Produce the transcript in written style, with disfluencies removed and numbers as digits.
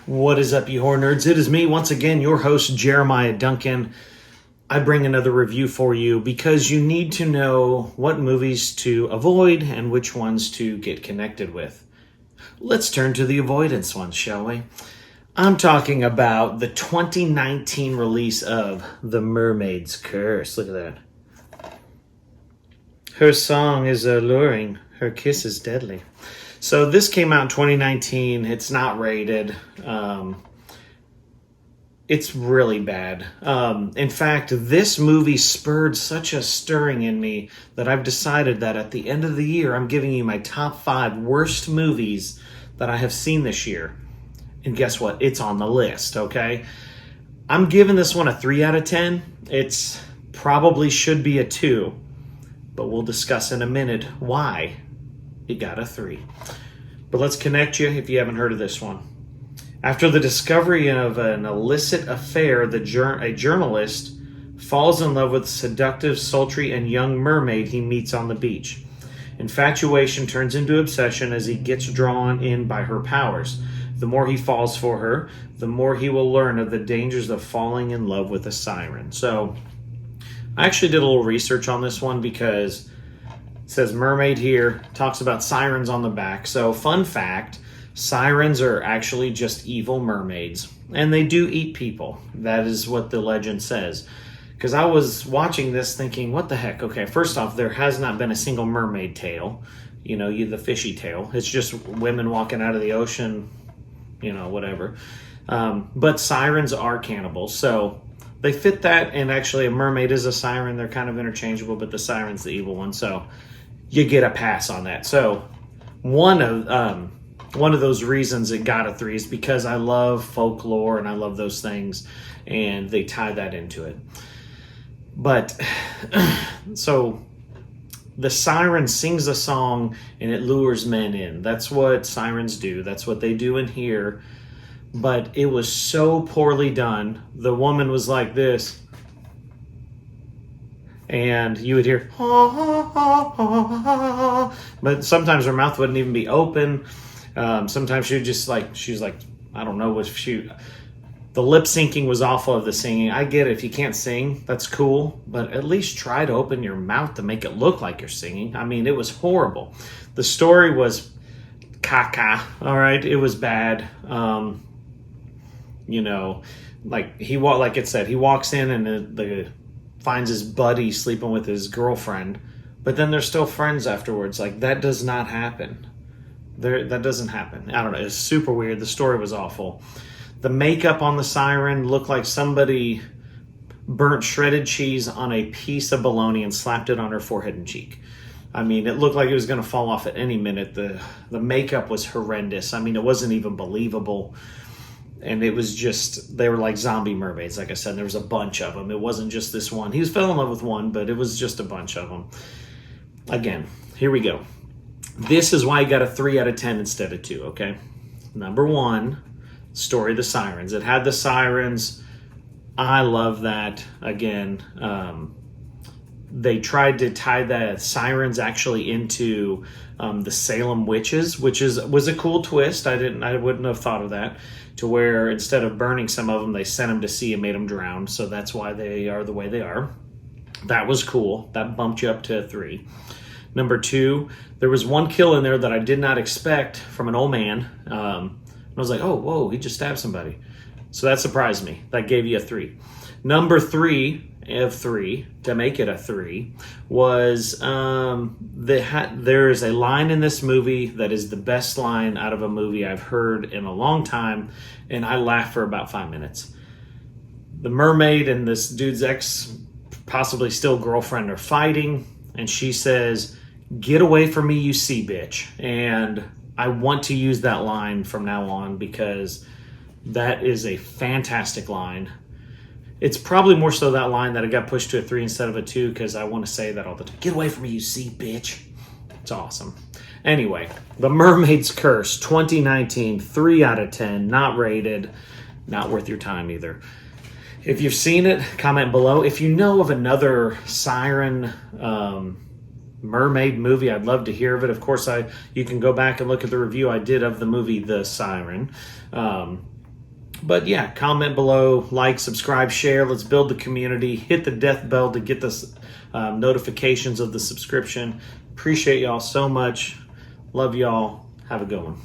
What is up, you horror nerds? It is me, once again, your host, Jeremiah Duncan. I bring another review for you because you need to know what movies to avoid and which ones to get connected with. Let's turn to the avoidance ones, shall we? I'm talking about the 2019 release of The Mermaid's Curse. Look at that. Her song is alluring. Her kiss is deadly. So this came out in 2019. It's not rated. It's really bad. In fact, this movie spurred such a stirring in me that I've decided that at the end of the year, I'm giving you my top 5 worst movies that I have seen this year. And guess what? It's on the list, okay? I'm giving this one a 3 out of 10. It's probably should be a 2. But we'll discuss in a minute why it got a 3. But let's connect you if you haven't heard of this one. After the discovery of an illicit affair, a journalist falls in love with a seductive, sultry, and young mermaid he meets on the beach. Infatuation turns into obsession as he gets drawn in by her powers. The more he falls for her, the more he will learn of the dangers of falling in love with a siren. So, I actually did a little research on this one because it says mermaid here, talks about sirens on the back. So, fun fact, sirens are actually just evil mermaids, and they do eat people. That is what the legend says. Because I was watching this thinking, what the heck? Okay, first off, there has not been a single mermaid tale. You know, the fishy tale. It's just women walking out of the ocean, whatever. But sirens are cannibals, so they fit that, and actually a mermaid is a siren. They're kind of interchangeable, but the siren's the evil one, so you get a pass on that. So one of those reasons it got a 3 is because I love folklore and I love those things, and they tie that into it. But so the siren sings a song and it lures men in. That's what sirens do. That's what they do in here. But it was so poorly done. The woman was like this, and you would hear, but sometimes her mouth wouldn't even be open. Sometimes she would just she's like, I don't know what the lip syncing was awful of the singing. I get it. If you can't sing, that's cool, but at least try to open your mouth to make it look like you're singing. I mean, it was horrible. The story was caca. All right. It was bad. Like it said, he walks in and finds his buddy sleeping with his girlfriend, but then they're still friends afterwards. Like, that does not happen. That doesn't happen. I don't know. It's super weird. The story was awful. The makeup on the siren looked like somebody burnt shredded cheese on a piece of bologna and slapped it on her forehead and cheek. I mean, it looked like it was going to fall off at any minute. The makeup was horrendous. I mean, it wasn't even believable. And it was just, they were like zombie mermaids. Like I said, there was a bunch of them. It wasn't just this one. He fell in love with one, but it was just a bunch of them. Again, here we go. This is why I got a 3 out of 10 instead of 2, okay? Number 1, story of the sirens. It had the sirens. I love that. Again, they tried to tie the sirens actually into the Salem witches, which was a cool twist. I wouldn't have thought of that, to where instead of burning some of them, they sent them to sea and made them drown. So that's why they are the way they are. That was cool. That bumped you up to a 3. Number 2, there was one kill in there that I did not expect from an old man. I was like, oh, whoa, he just stabbed somebody. So that surprised me. That gave you a 3. Number 3 of 3, to make it a 3, was there is a line in this movie that is the best line out of a movie I've heard in a long time, and I laughed for about 5 minutes. The mermaid and this dude's ex, possibly still girlfriend, are fighting, and she says, "Get away from me, you sea bitch." And I want to use that line from now on because that is a fantastic line. It's probably more so that line that it got pushed to a 3 instead of a 2 because I want to say that all the time. Get away from me, you sea bitch. It's awesome. Anyway, The Mermaid's Curse, 2019, 3 out of 10, not rated, not worth your time either. If you've seen it, comment below. If you know of another siren mermaid movie, I'd love to hear of it. Of course, you can go back and look at the review I did of the movie The Siren. But yeah, comment below, like, subscribe, share. Let's build the community. Hit the death bell to get the notifications of the subscription. Appreciate y'all so much. Love y'all. Have a good one.